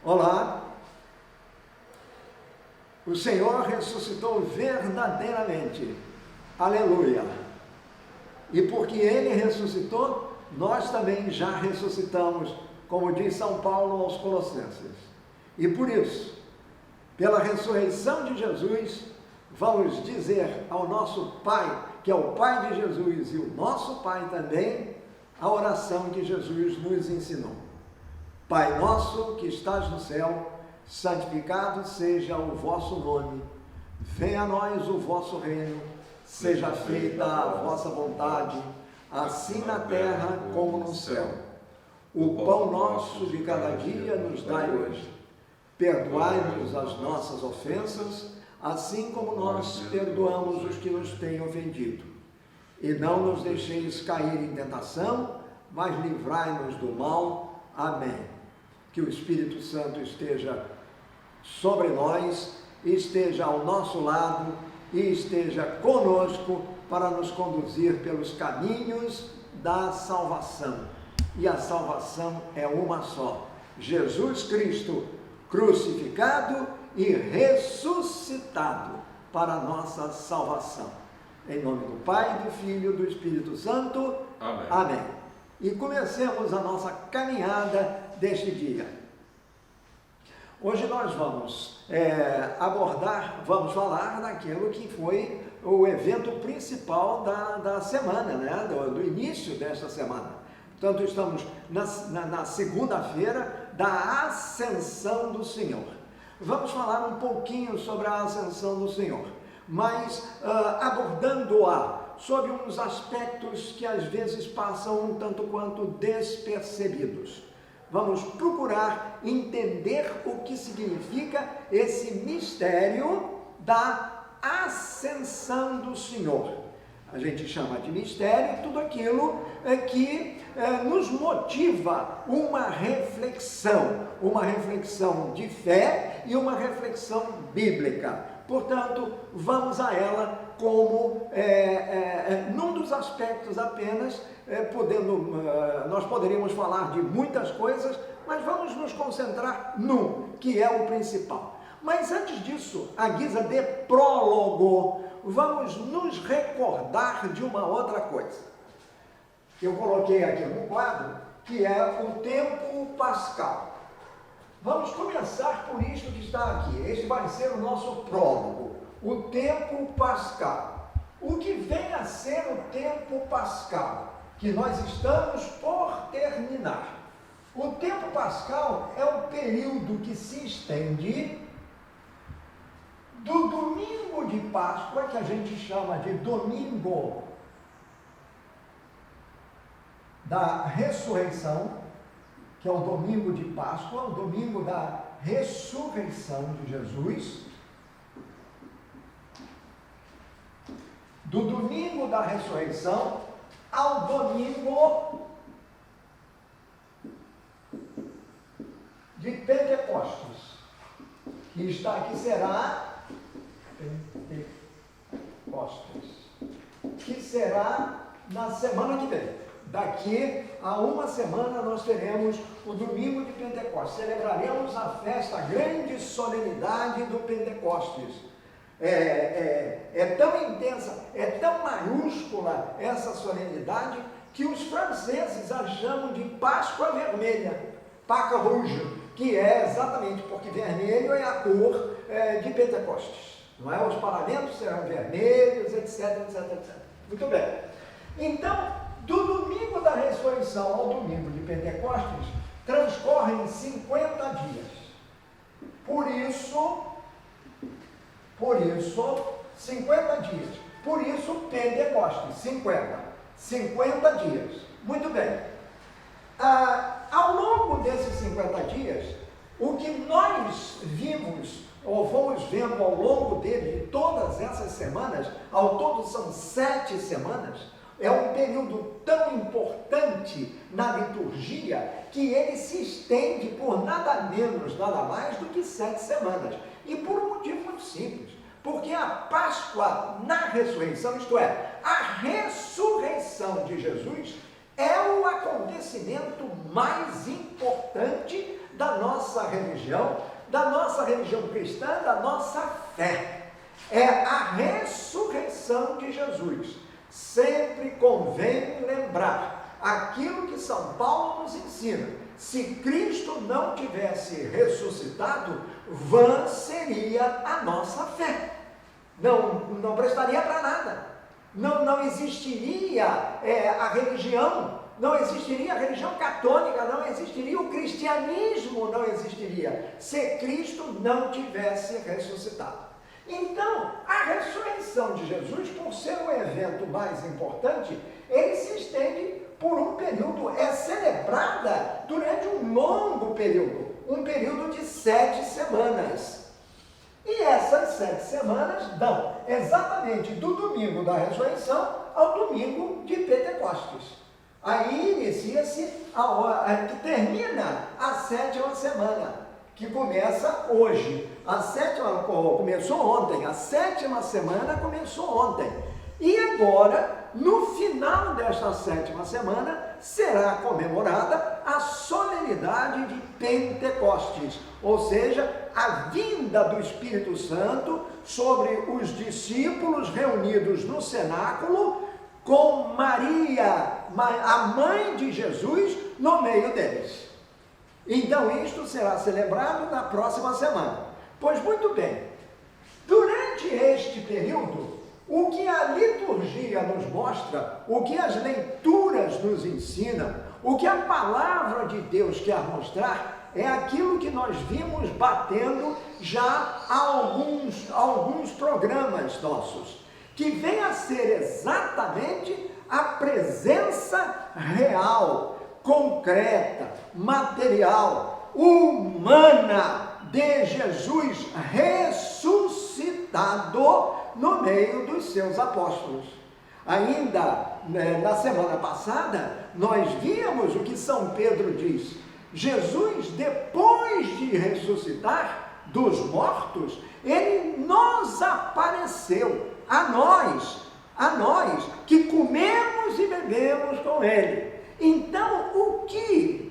Olá, o Senhor ressuscitou verdadeiramente, aleluia, e porque Ele ressuscitou, nós também já ressuscitamos, como diz São Paulo aos Colossenses, e por isso, pela ressurreição de Jesus, vamos dizer ao nosso Pai, que é o Pai de Jesus e o nosso Pai também, a oração que Jesus nos ensinou. Pai nosso que estás no céu, santificado seja o vosso nome, venha a nós o vosso reino, seja feita a vossa vontade, assim na terra como no céu. O pão nosso de cada dia nos dai hoje. Perdoai-nos as nossas ofensas, assim como nós perdoamos os que nos têm ofendido. E não nos deixeis cair em tentação, mas livrai-nos do mal. Amém. Que o Espírito Santo esteja sobre nós, esteja ao nosso lado e esteja conosco para nos conduzir pelos caminhos da salvação. E a salvação é uma só: Jesus Cristo crucificado e ressuscitado para a nossa salvação. Em nome do Pai, do Filho e do Espírito Santo. Amém. Amém. E comecemos a nossa caminhada deste dia. Hoje nós vamos vamos falar daquilo que foi o evento principal da semana, né? do início desta semana. Portanto, estamos na segunda-feira da Ascensão do Senhor. Vamos falar um pouquinho sobre a Ascensão do Senhor, mas abordando-a sobre uns aspectos que às vezes passam um tanto quanto despercebidos. Vamos procurar entender o que significa esse mistério da Ascensão do Senhor. A gente chama de mistério tudo aquilo que nos motiva uma reflexão de fé e uma reflexão bíblica. Portanto, vamos a ela como num dos aspectos apenas, nós poderíamos falar de muitas coisas, mas vamos nos concentrar num, que é o principal. Mas antes disso, à guisa de prólogo, vamos nos recordar de uma outra coisa. Eu coloquei aqui no quadro, que é o tempo pascal. Vamos começar por isto que está aqui. Este vai ser o nosso prólogo, o tempo pascal. O que vem a ser o tempo pascal, que nós estamos por terminar. O tempo pascal é o período que se estende do domingo de Páscoa, que a gente chama de domingo da ressurreição, que é o domingo de Páscoa, o domingo da ressurreição de Jesus, do domingo da ressurreição ao domingo de Pentecostes, que está aqui, será Pentecostes, que será na semana que vem. Daqui a uma semana nós teremos o domingo de Pentecostes, celebraremos a festa, a grande solenidade do Pentecostes. É tão intensa, é tão maiúscula essa solenidade, que os franceses a chamam de Páscoa Vermelha, Pâques Rouge, que é exatamente porque vermelho é a cor de Pentecostes. Não é? Os paramentos serão vermelhos, etc, etc, etc. Muito bem. Então, do domingo da ressurreição ao domingo de Pentecostes, transcorrem 50 dias. Por isso, 50 dias. Por isso, Pentecostes, 50 dias. Muito bem. Ao longo desses 50 dias, o que nós vimos, ou vamos vendo ao longo dele, de todas essas semanas, ao todo são 7 semanas, é um período tão importante na liturgia que ele se estende por nada menos, nada mais do que 7 semanas. E por um motivo muito simples, porque a Páscoa na ressurreição, isto é, a ressurreição de Jesus, é o acontecimento mais importante da nossa religião cristã, da nossa fé. É a ressurreição de Jesus. Sempre convém lembrar aquilo que São Paulo nos ensina. Se Cristo não tivesse ressuscitado, vã seria a nossa fé. Não prestaria para nada. Não existiria a religião, não existiria a religião católica, não existiria o cristianismo, não existiria, se Cristo não tivesse ressuscitado. Então, a ressurreição de Jesus, por ser o evento mais importante, ele se estende por um período, é celebrada durante um longo período, um período de 7 semanas. E essas 7 semanas dão exatamente do domingo da ressurreição ao domingo de Pentecostes. Aí inicia-se que termina a 7ª semana, que começa hoje. A 7ª começou ontem, a 7ª semana começou ontem. E agora, no final desta 7ª semana, será comemorada a solenidade de Pentecostes, ou seja, a vinda do Espírito Santo sobre os discípulos reunidos no cenáculo, com Maria, a mãe de Jesus, no meio deles. Então, isto será celebrado na próxima semana. Pois muito bem, durante este período, o que a liturgia nos mostra, o que as leituras nos ensinam, o que a palavra de Deus quer mostrar, é aquilo que nós vimos batendo já há alguns programas nossos, que vem a ser exatamente a presença real, concreta, material, humana de Jesus ressuscitado no meio dos seus apóstolos. Ainda na semana passada, nós víamos o que São Pedro diz. Jesus, depois de ressuscitar dos mortos, ele nos apareceu, a nós que comemos e bebemos com ele. Então, o que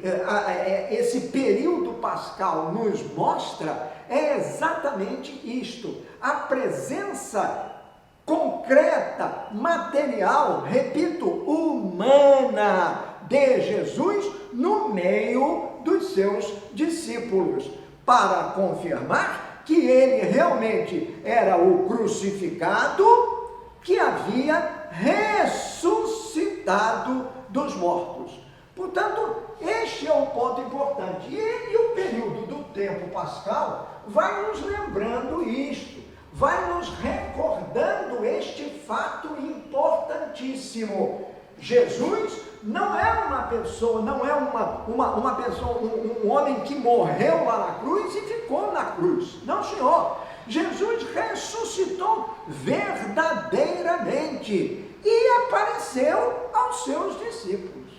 esse período pascal nos mostra é exatamente isto, a presença concreta, material, repito, humana de Jesus no meio dos seus discípulos, para confirmar que ele realmente era o crucificado que havia ressuscitado dos mortos. Portanto, este é um ponto importante. E o período do tempo pascal vai nos lembrando isto, vai nos recordando este fato importantíssimo. Jesus não é uma pessoa, não é uma pessoa, um homem que morreu lá na cruz e ficou na cruz. Não, senhor. Jesus ressuscitou verdadeiramente e apareceu aos seus discípulos.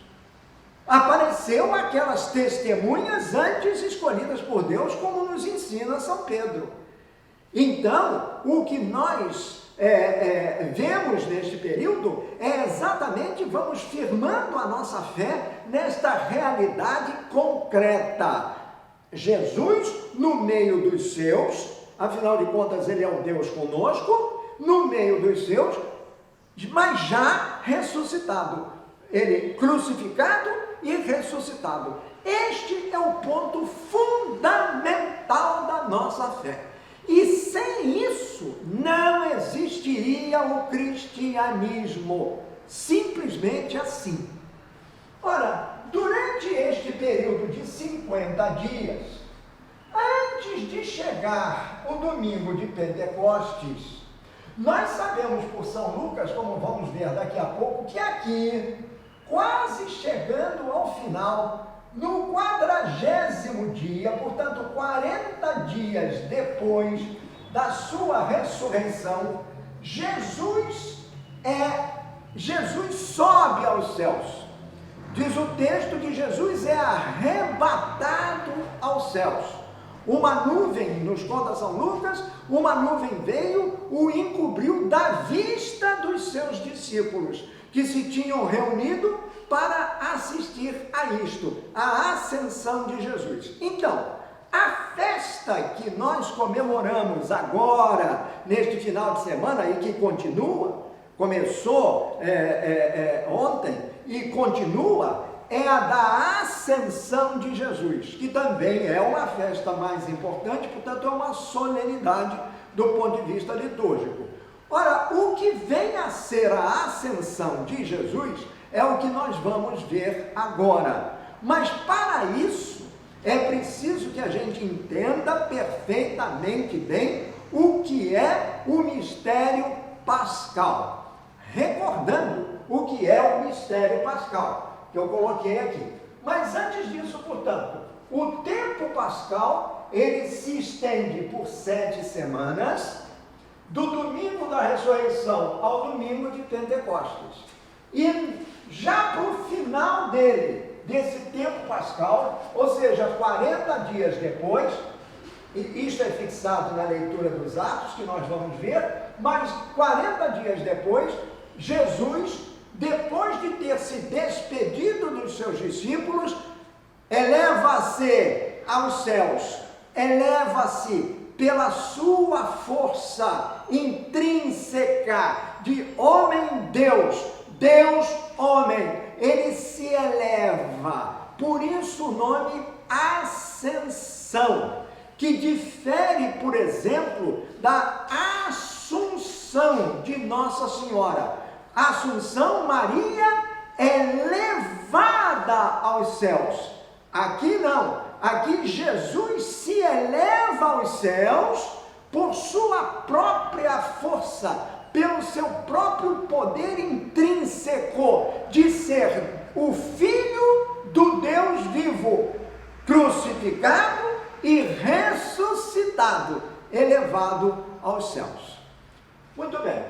Apareceu aquelas testemunhas antes escolhidas por Deus, como nos ensina São Pedro. Então, o que nós vemos neste período é exatamente, vamos firmando a nossa fé nesta realidade concreta. Jesus no meio dos seus, afinal de contas ele é o Deus conosco, no meio dos seus, mas já ressuscitado. Ele crucificado e ressuscitado. Este é o ponto fundamental da nossa fé. E sem isso não existiria o cristianismo, simplesmente assim. Ora, durante este período de 50 dias, antes de chegar o domingo de Pentecostes, nós sabemos por São Lucas, como vamos ver daqui a pouco, que aqui, quase chegando ao final, no 40º dia, portanto 40 dias depois da sua ressurreição, Jesus sobe aos céus. Diz o texto que Jesus é arrebatado aos céus. Uma nuvem, nos conta São Lucas, uma nuvem veio, o encobriu da vista dos seus discípulos, que se tinham reunido para assistir a isto, a ascensão de Jesus. Então, a festa que nós comemoramos agora, neste final de semana, e que continua, começou ontem e continua, é a da ascensão de Jesus, que também é uma festa mais importante, portanto é uma solenidade do ponto de vista litúrgico. Ora, o que vem a ser a ascensão de Jesus é o que nós vamos ver agora. Mas para isso, é preciso que a gente entenda perfeitamente bem o que é o mistério pascal. Recordando o que é o mistério pascal, que eu coloquei aqui. Mas antes disso, portanto, o tempo pascal, ele se estende por 7 semanas, do domingo da ressurreição ao domingo de Pentecostes. E já para o final desse tempo pascal, ou seja, 40 dias depois, e isto é fixado na leitura dos Atos, que nós vamos ver, mas 40 dias depois, Jesus, depois de ter se despedido dos seus discípulos, eleva-se aos céus, eleva-se pela sua força intrínseca de homem-Deus, Deus-homem, ele se eleva, por isso o nome ascensão, que difere, por exemplo, da Assunção de Nossa Senhora. Assunção, Maria é levada aos céus. Aqui não, aqui Jesus se eleva aos céus por sua própria força, pelo seu próprio poder intrínseco de ser o Filho do Deus vivo, crucificado e ressuscitado, elevado aos céus. Muito bem.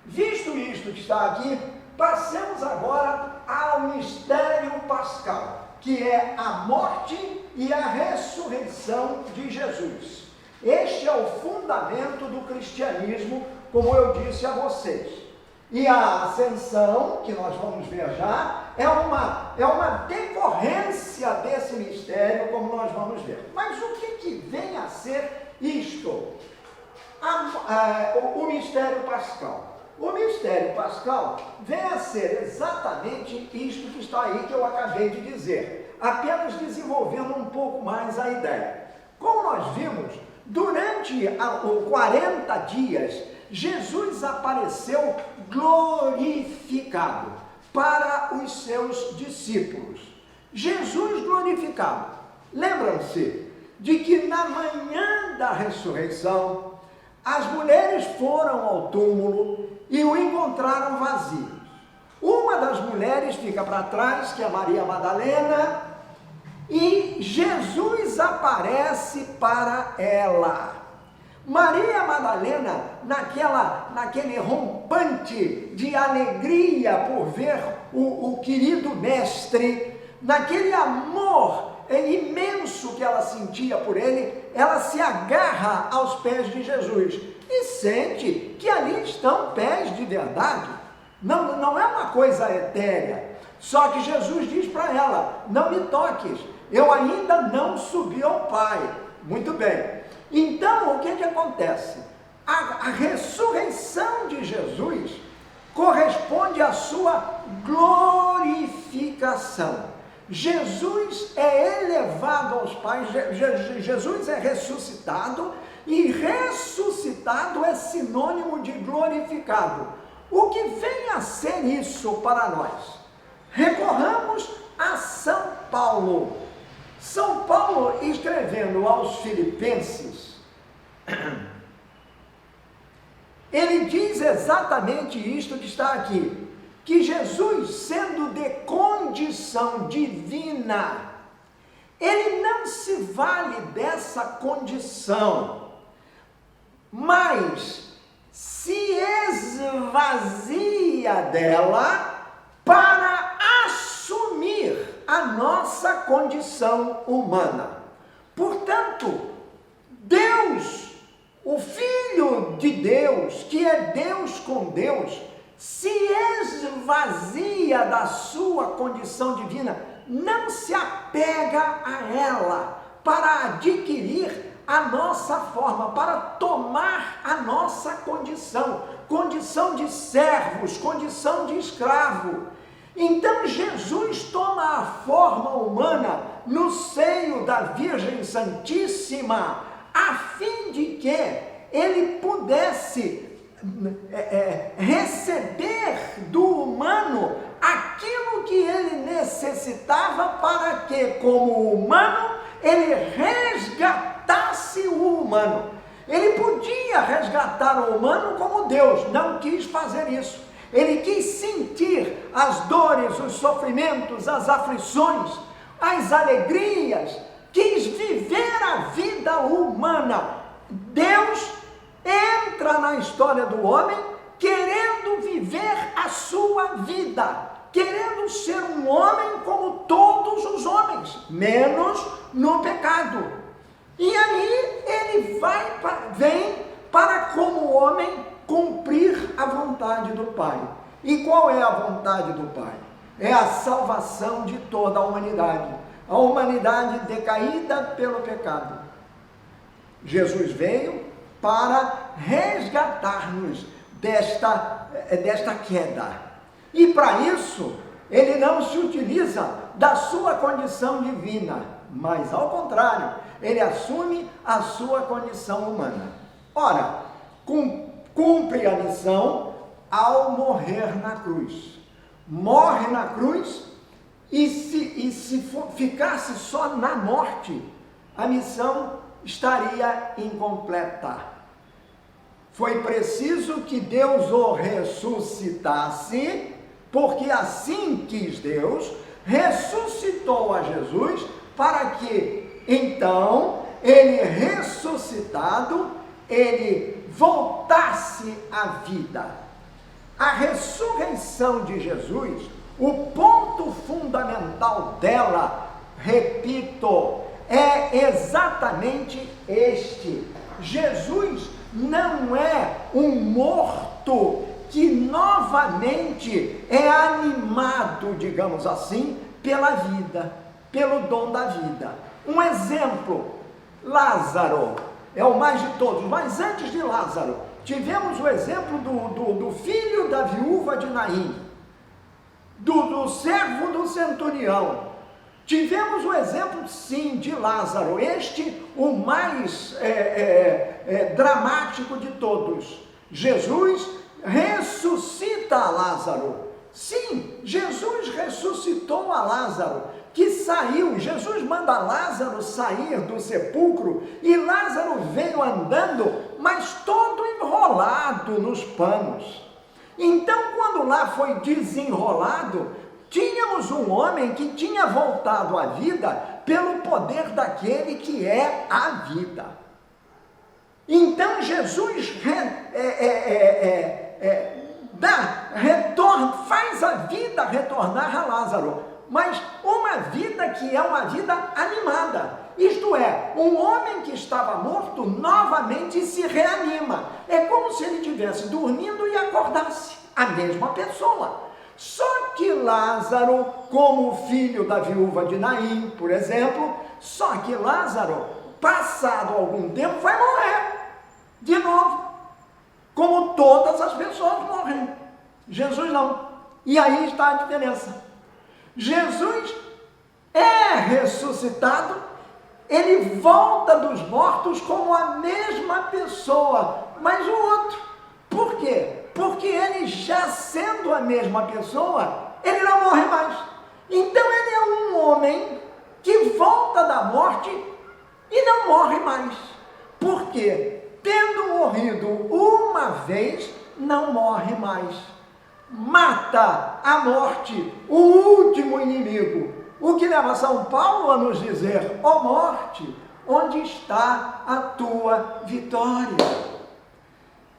Visto isto que está aqui, passemos agora ao mistério pascal, que é a morte e a ressurreição de Jesus. Este é o fundamento do cristianismo, como eu disse a vocês. E a ascensão, que nós vamos ver já, é uma decorrência desse mistério, como nós vamos ver. Mas o que vem a ser isto? O mistério pascal. O mistério pascal vem a ser exatamente isto que está aí, que eu acabei de dizer, apenas desenvolvendo um pouco mais a ideia. Como nós vimos, durante os 40 dias, Jesus apareceu glorificado para os seus discípulos. Jesus glorificado. Lembram-se de que na manhã da ressurreição, as mulheres foram ao túmulo e o encontraram vazio. Uma das mulheres fica para trás, que é Maria Madalena, e Jesus aparece para ela. Maria Madalena, naquele rompante de alegria por ver o querido mestre, naquele amor imenso que ela sentia por ele, ela se agarra aos pés de Jesus e sente que ali estão pés de verdade. Não é uma coisa etérea. Só que Jesus diz para ela: não me toques, eu ainda não subi ao Pai. Muito bem. Então, o que acontece? A ressurreição de Jesus corresponde à sua glorificação. Jesus é elevado aos pais, Jesus é ressuscitado, e ressuscitado é sinônimo de glorificado. O que vem a ser isso para nós? Recorramos a São Paulo. São Paulo, escrevendo aos Filipenses, ele diz exatamente isto que está aqui, que Jesus, sendo de condição divina, ele não se vale dessa condição, mas se esvazia dela para assumir a nossa condição humana. Portanto, Deus, o Filho de Deus, que é Deus com Deus, se esvazia da sua condição divina, não se apega a ela para adquirir a nossa forma, para tomar a nossa condição de servos, condição de escravo. Então Jesus toma a forma humana no seio da Virgem Santíssima, a fim de que ele pudesse receber do humano aquilo que ele necessitava para que, como humano, ele resgatasse o humano. Ele podia resgatar o humano como Deus, não quis fazer isso. Ele quis sentir as dores, os sofrimentos, as aflições, as alegrias, quis viver a vida humana. Deus entra na história do homem querendo viver a sua vida, querendo ser um homem como todos os homens, menos no pecado. E aí ele vem para, como homem, cumprir a vontade do Pai. E qual é a vontade do Pai? É a salvação de toda a humanidade decaída pelo pecado. Jesus veio para resgatar-nos desta queda. E para isso, ele não se utiliza da sua condição divina, mas ao contrário, ele assume a sua condição humana. Ora, cumpre a missão ao morrer na cruz. Morre na cruz e se ficasse só na morte, a missão estaria incompleta. Foi preciso que Deus o ressuscitasse, porque assim quis Deus, ressuscitou a Jesus para que, então, ele ressuscitado, ele voltasse à vida. A ressurreição de Jesus, o ponto fundamental dela, repito, é exatamente este. Jesus não é um morto que novamente é animado, digamos assim, pela vida, pelo dom da vida. Um exemplo, Lázaro é o mais de todos, mas antes de Lázaro, tivemos o exemplo do filho da viúva de Naim, do servo do centurião. Tivemos o exemplo, sim, de Lázaro, o mais dramático de todos. Jesus ressuscita a Lázaro. Sim, Jesus ressuscitou a Lázaro, que saiu. Jesus manda Lázaro sair do sepulcro e Lázaro veio andando, mas todo enrolado nos panos. Então, quando lá foi desenrolado, tínhamos um homem que tinha voltado à vida pelo poder daquele que é a vida. Então Jesus faz a vida retornar a Lázaro, mas uma vida que é uma vida animada. Isto é, um homem que estava morto novamente se reanima. É como se ele estivesse dormindo e acordasse, a mesma pessoa. Só que Lázaro, como filho da viúva de Naim, por exemplo, só que Lázaro, passado algum tempo, vai morrer de novo, como todas as pessoas morrem. Jesus não. E aí está a diferença. Jesus é ressuscitado, ele volta dos mortos como a mesma pessoa, mas o outro. Por quê? Porque ele, já sendo a mesma pessoa, ele não morre mais. Então ele é um homem que volta da morte e não morre mais. Por quê? Tendo morrido uma vez, não morre mais. Mata a morte, o último inimigo. O que leva São Paulo a nos dizer: ó morte, onde está a tua vitória?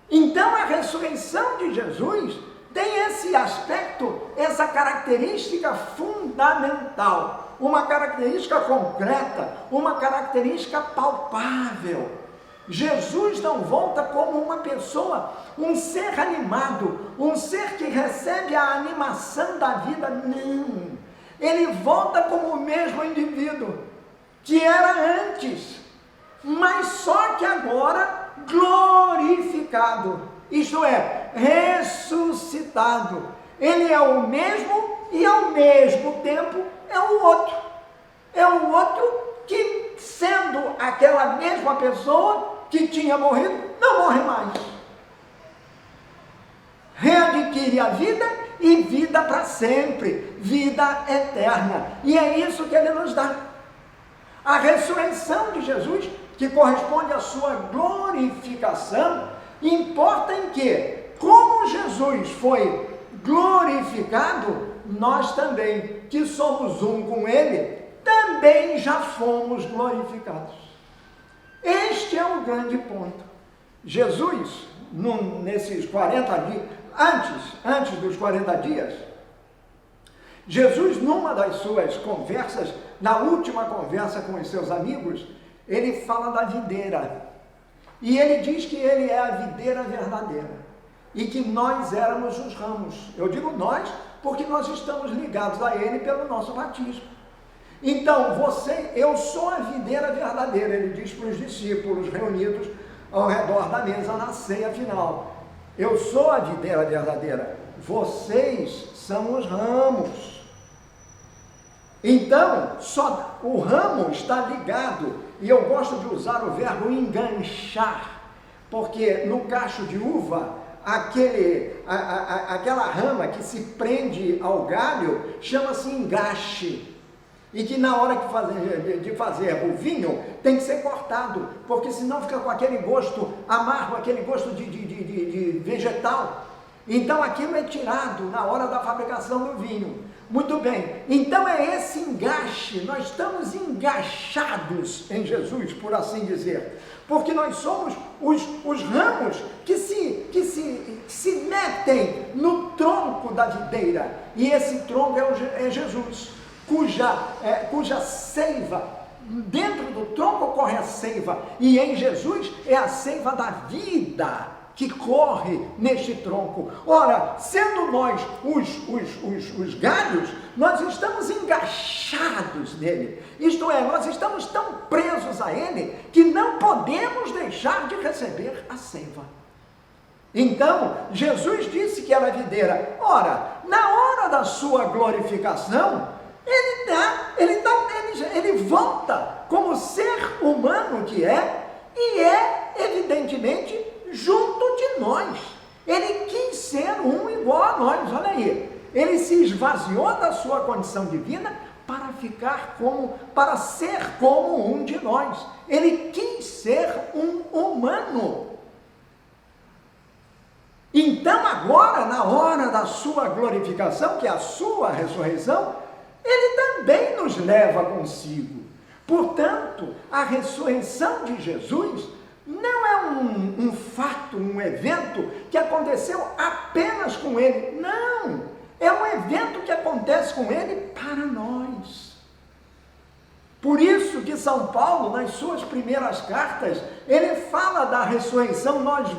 Então a ressurreição de Jesus tem esse aspecto, essa característica fundamental, uma característica concreta, uma característica palpável. Jesus não volta como uma pessoa, um ser animado, um ser que recebe a animação da vida, não. Ele volta como o mesmo indivíduo que era antes, mas só que agora glorificado, isto é, ressuscitado. Ele é o mesmo e ao mesmo tempo é o outro. É o outro que, sendo aquela mesma pessoa que tinha morrido, não morre mais. Readquire a vida e vida para sempre, vida eterna. E é isso que ele nos dá. A ressurreição de Jesus, que corresponde à sua glorificação, importa em que, como Jesus foi glorificado, nós também, que somos um com ele, também já fomos glorificados. Este é o grande ponto. Jesus, nesses 40 dias, antes dos 40 dias, Jesus, numa das suas conversas, na última conversa com os seus amigos, ele fala da videira. E ele diz que ele é a videira verdadeira e que nós éramos os ramos. Eu digo nós porque nós estamos ligados a ele pelo nosso batismo. Então, eu sou a videira verdadeira, ele diz para os discípulos reunidos ao redor da mesa na ceia final. Eu sou a videira verdadeira, vocês são os ramos. Então, só o ramo está ligado, e eu gosto de usar o verbo enganchar, porque no cacho de uva, aquela rama que se prende ao galho chama-se engache, e que na hora de fazer o vinho tem que ser cortado, porque senão fica com aquele gosto amargo, aquele gosto de vegetal. Então aquilo é tirado na hora da fabricação do vinho. Muito bem, então é esse engache, nós estamos engachados em Jesus, por assim dizer, porque nós somos os ramos que se metem no tronco da videira, e esse tronco é Jesus, cuja seiva, dentro do tronco corre a seiva, e em Jesus é a seiva da vida que corre neste tronco. Ora, sendo nós os galhos, nós estamos engaixados nele, isto é, nós estamos tão presos a ele, que não podemos deixar de receber a seiva. Então, Jesus disse que era a videira. Ora, na hora da sua glorificação, ele volta como ser humano que é, e é, evidentemente, junto de nós. Ele quis ser um igual a nós, olha aí. Ele se esvaziou da sua condição divina para ser como um de nós. Ele quis ser um humano. Então agora, na hora da sua glorificação, que é a sua ressurreição, ele também nos leva consigo. Portanto, a ressurreição de Jesus não é um fato, um evento que aconteceu apenas com ele. Não, é um evento que acontece com ele para nós. Por isso que São Paulo, nas suas primeiras cartas, ele fala da ressurreição. Nós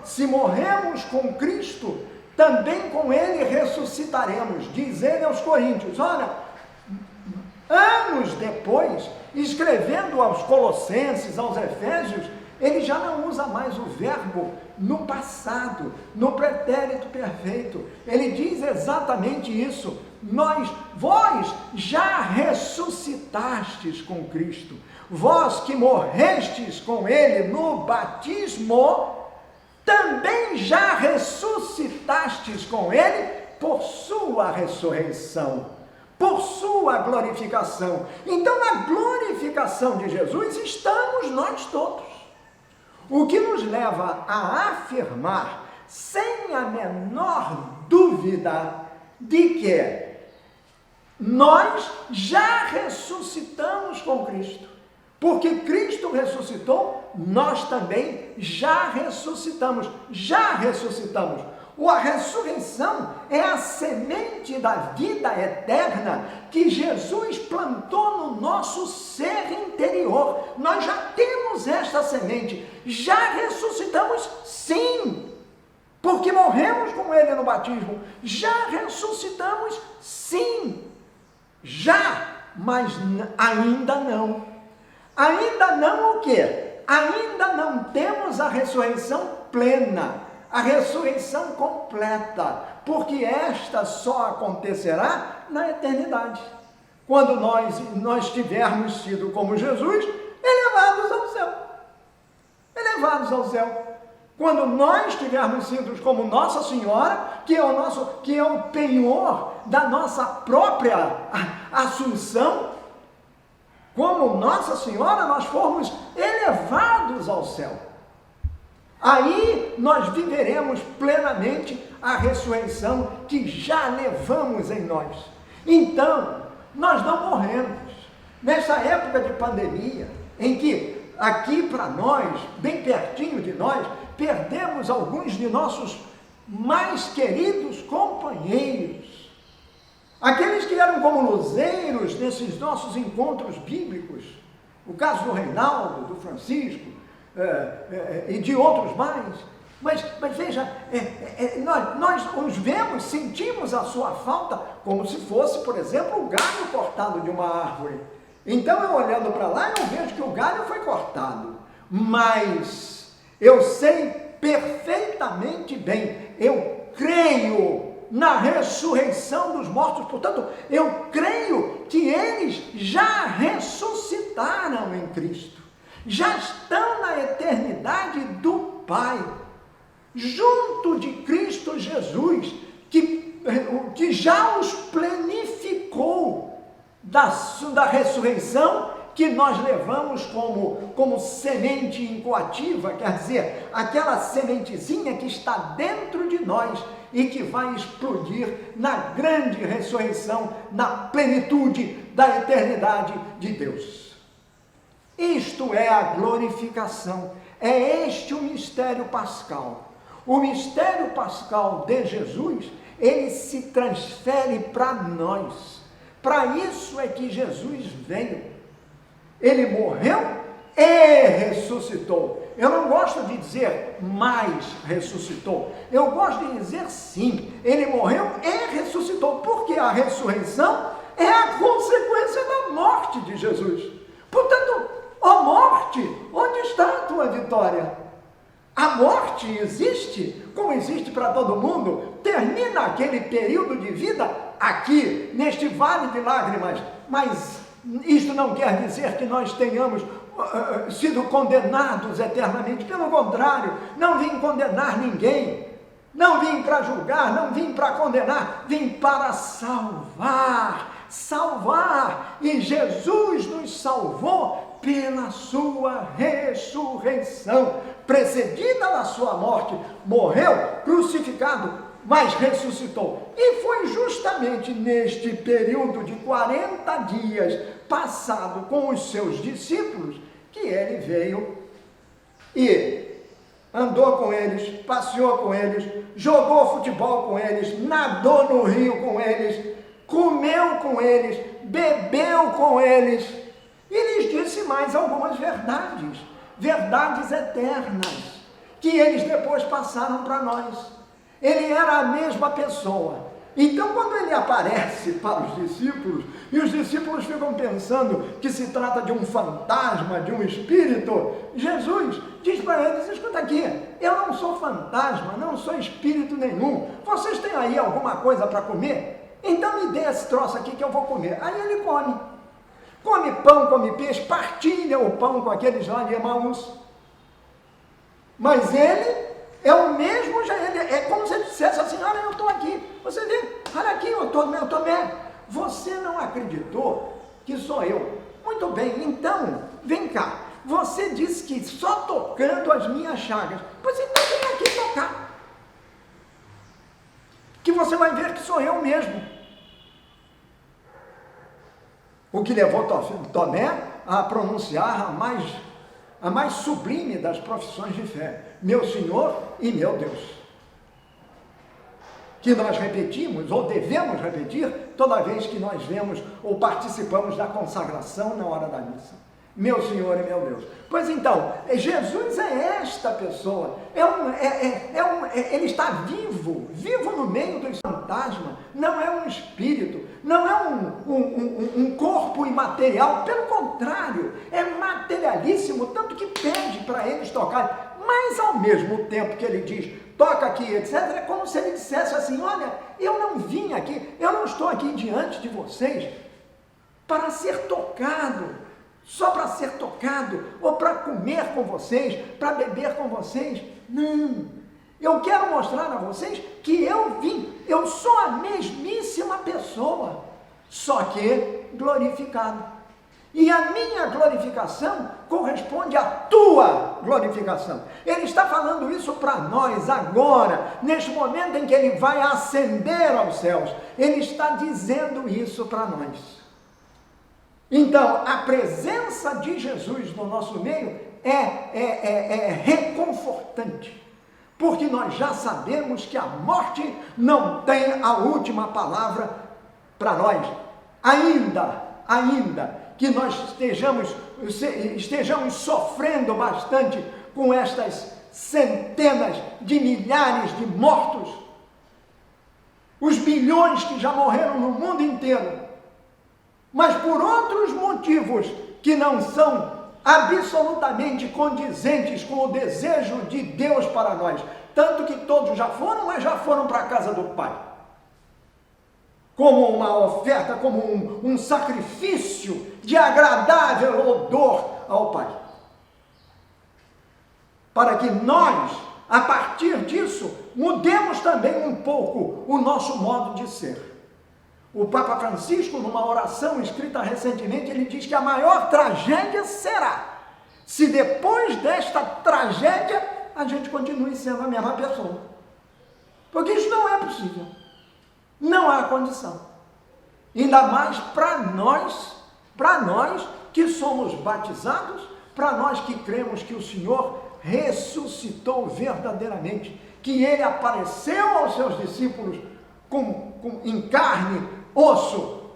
se morremos com Cristo, também com ele ressuscitaremos, diz ele aos Coríntios. Olha, anos depois, escrevendo aos Colossenses, aos Efésios, ele já não usa mais o verbo no passado, no pretérito perfeito. Ele diz exatamente isso. Vós já ressuscitastes com Cristo, vós que morrestes com ele no batismo, também já ressuscitastes com ele por sua ressurreição, por sua glorificação. Então, na glorificação de Jesus estamos nós todos. O que nos leva a afirmar, sem a menor dúvida, de que nós já ressuscitamos com Cristo. Porque Cristo ressuscitou, nós também já ressuscitamos. A ressurreição é a semente da vida eterna que Jesus plantou no nosso ser interior. Nós já temos esta semente, já ressuscitamos sim, porque morremos com ele no batismo, já ressuscitamos sim, já, mas ainda não. Ainda não o quê? Ainda não temos a ressurreição plena, a ressurreição completa, porque esta só acontecerá na eternidade, quando nós tivermos sido como Jesus, elevados ao céu. Elevados ao céu. Quando nós tivermos sido como Nossa Senhora, que é o penhor da nossa própria assunção, como Nossa Senhora, nós formos elevados ao céu. Aí nós viveremos plenamente a ressurreição que já levamos em nós. Então, nós não morremos. Nessa época de pandemia, em que aqui para nós, bem pertinho de nós, perdemos alguns de nossos mais queridos companheiros. Aqueles que eram como luzeiros nesses nossos encontros bíblicos. O caso do Reinaldo, do Francisco, e de outros mais. Mas veja, nós os vemos, sentimos a sua falta, como se fosse, por exemplo, o galho cortado de uma árvore. Então, eu olhando para lá, eu vejo que o galho foi cortado, mas eu sei perfeitamente bem, eu creio na ressurreição dos mortos, portanto, eu creio que eles já ressuscitaram em Cristo, já estão na eternidade do Pai, junto de Cristo Jesus, que já os planificou da ressurreição que nós levamos como semente incoativa, quer dizer, aquela sementezinha que está dentro de nós e que vai explodir na grande ressurreição, na plenitude da eternidade de Deus. Isto é a glorificação, é este o mistério pascal. O mistério pascal de Jesus, ele se transfere para nós. Para isso é que Jesus veio. Ele morreu e ressuscitou. Eu não gosto de dizer mais ressuscitou. Eu gosto de dizer sim. Ele morreu e ressuscitou. Porque a ressurreição é a consequência da morte de Jesus. Portanto, ó morte, onde está a tua vitória? A morte existe, como existe para todo mundo, termina aquele período de vida aqui, neste vale de lágrimas, mas isto não quer dizer que nós tenhamos sido condenados eternamente, pelo contrário, não vim condenar ninguém, não vim para julgar, não vim para condenar, vim para salvar, e Jesus nos salvou pela sua ressurreição, precedida da sua morte, morreu crucificado, mas ressuscitou. E foi justamente neste período de 40 dias passado com os seus discípulos que ele veio e andou com eles, passeou com eles, jogou futebol com eles, nadou no rio com eles, comeu com eles, bebeu com eles e lhes disse mais algumas verdades, verdades eternas, que eles depois passaram para nós. Ele era a mesma pessoa. Então, quando ele aparece para os discípulos, e os discípulos ficam pensando que se trata de um fantasma, de um espírito, Jesus diz para eles: escuta aqui, eu não sou fantasma, não sou espírito nenhum, vocês têm aí alguma coisa para comer? Então me dê esse troço aqui que eu vou comer. Aí ele come pão, come peixe, partilha o pão com aqueles lá de Emaús. Mas ele é o mesmo, é como se ele dissesse assim: olha, eu estou aqui, você vê, olha aqui, eu Tomé, você não acreditou que sou eu? Muito bem, então, vem cá, você disse que só tocando as minhas chagas, pois então vem aqui tocar, que você vai ver que sou eu mesmo. O que levou Tomé a pronunciar a mais sublime das profissões de fé: meu Senhor e meu Deus, que nós repetimos, ou devemos repetir, toda vez que nós vemos ou participamos da consagração na hora da missa. meu Senhor e meu Deus. Pois então, Jesus é esta pessoa, ele está vivo no meio dos fantasmas, não é um espírito, não é um corpo imaterial, pelo contrário, é materialíssimo, tanto que pede para eles tocar, mas ao mesmo tempo que ele diz, toca aqui, etc., é como se ele dissesse assim, olha, eu não vim aqui, eu não estou aqui diante de vocês para ser tocado, só para ser tocado, ou para comer com vocês, para beber com vocês. Não, eu quero mostrar a vocês que eu vim, eu sou a mesmíssima pessoa, só que glorificado. E a minha glorificação corresponde à tua glorificação. Ele está falando isso para nós agora, neste momento em que ele vai ascender aos céus, ele está dizendo isso para nós. Então, a presença de Jesus no nosso meio é reconfortante, porque nós já sabemos que a morte não tem a última palavra para nós, ainda que nós estejamos sofrendo bastante com estas centenas de milhares de mortos, os bilhões que já morreram no mundo inteiro, mas por outros motivos que não são absolutamente condizentes com o desejo de Deus para nós, tanto que todos já foram, mas já foram para a casa do Pai, como uma oferta, como um sacrifício de agradável odor ao Pai, para que nós, a partir disso, mudemos também um pouco o nosso modo de ser. O Papa Francisco, numa oração escrita recentemente, ele diz que a maior tragédia será se depois desta tragédia a gente continue sendo a mesma pessoa. Porque isso não é possível. Não há condição. Ainda mais para nós que somos batizados, para nós que cremos que o Senhor ressuscitou verdadeiramente, que Ele apareceu aos seus discípulos em carne, osso,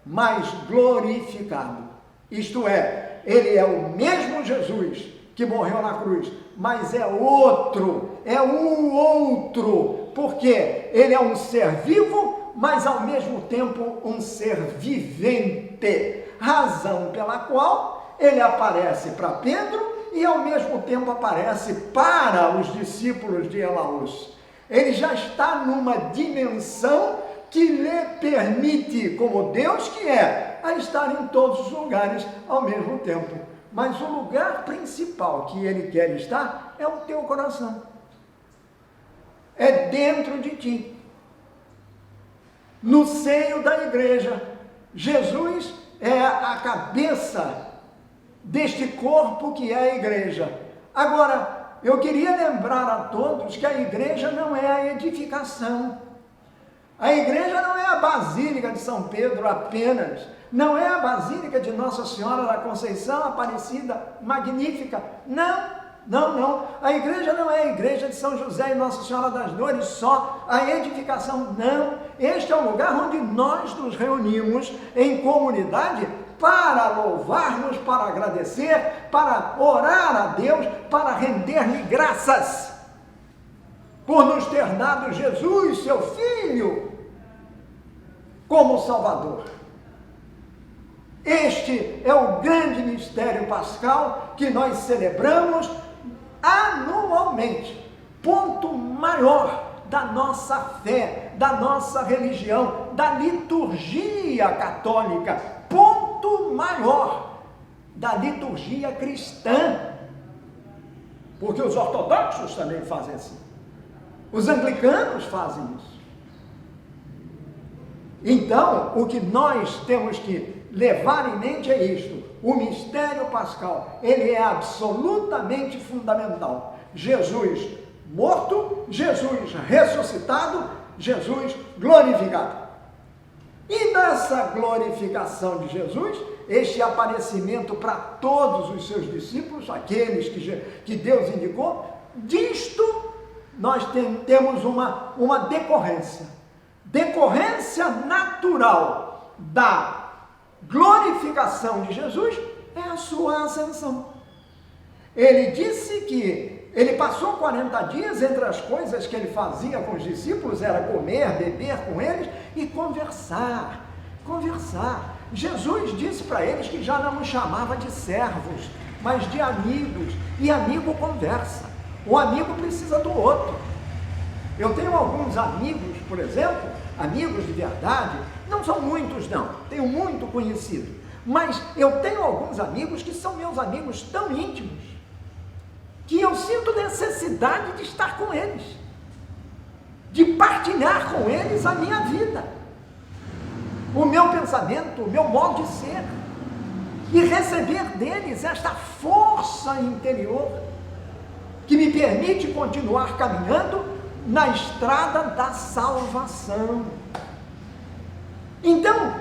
mas glorificado. Isto é, Ele é o mesmo Jesus que morreu na cruz, mas é outro, é um outro, porque Ele é um ser vivo, mas ao mesmo tempo um ser vivente, razão pela qual Ele aparece para Pedro e ao mesmo tempo aparece para os discípulos de Emaús. Ele já está numa dimensão que lhe permite, como Deus que é, a estar em todos os lugares ao mesmo tempo. Mas o lugar principal que Ele quer estar é o teu coração. É dentro de ti. No seio da igreja. Jesus é a cabeça deste corpo que é a igreja. Agora, eu queria lembrar a todos que a igreja não é a edificação. A igreja não é a Basílica de São Pedro apenas, não é a Basílica de Nossa Senhora da Conceição Aparecida, magnífica, não. A igreja não é a igreja de São José e Nossa Senhora das Dores só, a edificação, não. Este é o lugar onde nós nos reunimos em comunidade para louvarmos, para agradecer, para orar a Deus, para render-lhe graças por nos ter dado Jesus, seu Filho, como Salvador. Este é o grande mistério pascal que nós celebramos anualmente, ponto maior da nossa fé, da nossa religião, da liturgia católica, ponto maior da liturgia cristã, porque os ortodoxos também fazem assim. Os anglicanos fazem isso. Então, o que nós temos que levar em mente é isto: o mistério pascal, ele é absolutamente fundamental. Jesus morto, Jesus ressuscitado, Jesus glorificado. E dessa glorificação de Jesus, este aparecimento para todos os seus discípulos, aqueles que Deus indicou, disto nós temos uma decorrência natural da glorificação de Jesus, é a sua ascensão. Ele disse que ele passou 40 dias, entre as coisas que ele fazia com os discípulos era comer, beber com eles e conversar. Jesus disse para eles que já não os chamava de servos, mas de amigos, e amigo conversa. O amigo precisa do outro. Eu tenho alguns amigos, por exemplo, amigos de verdade, não são muitos não, tenho muito conhecido, mas eu tenho alguns amigos que são meus amigos tão íntimos, que eu sinto necessidade de estar com eles, de partilhar com eles a minha vida, o meu pensamento, o meu modo de ser, e receber deles esta força interior, que me permite continuar caminhando na estrada da salvação. Então,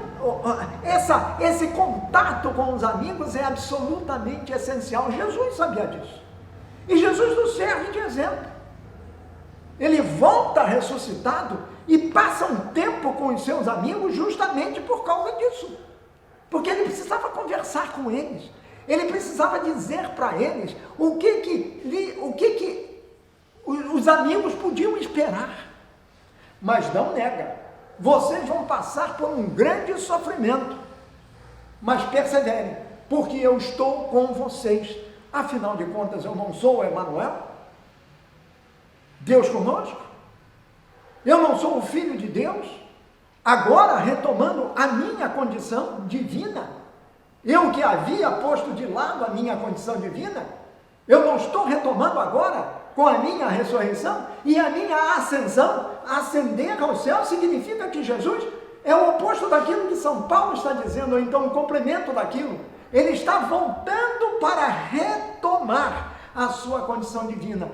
esse contato com os amigos é absolutamente essencial. Jesus sabia disso. E Jesus nos serve de exemplo. Ele volta ressuscitado e passa um tempo com os seus amigos justamente por causa disso. Porque ele precisava conversar com eles. Ele precisava dizer para eles o que os amigos podiam esperar. Mas não nega, vocês vão passar por um grande sofrimento, mas perseverem, porque eu estou com vocês. Afinal de contas, eu não sou o Emanuel? Deus conosco? Eu não sou o Filho de Deus? Agora retomando a minha condição divina, eu que havia posto de lado a minha condição divina, eu não estou retomando agora com a minha ressurreição e a minha ascensão. Ascender ao céu significa que Jesus é o oposto daquilo que São Paulo está dizendo, ou então um complemento daquilo. Ele está voltando para retomar a sua condição divina,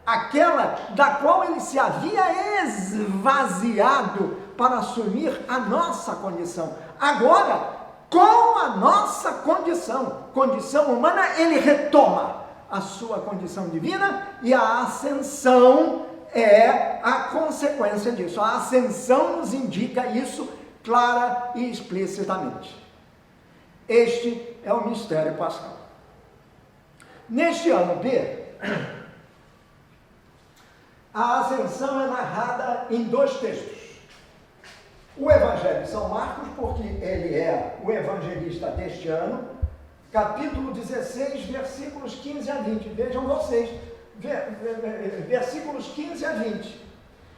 aquela da qual ele se havia esvaziado para assumir a nossa condição. Agora, com a nossa condição humana, ele retoma a sua condição divina, e a ascensão é a consequência disso. A ascensão nos indica isso clara e explicitamente. Este é o mistério pascal. Neste ano B, a ascensão é narrada em 2 textos. O Evangelho de São Marcos, porque ele é o evangelista deste ano, capítulo 16, versículos 15 a 20. Vejam vocês, versículos 15 a 20.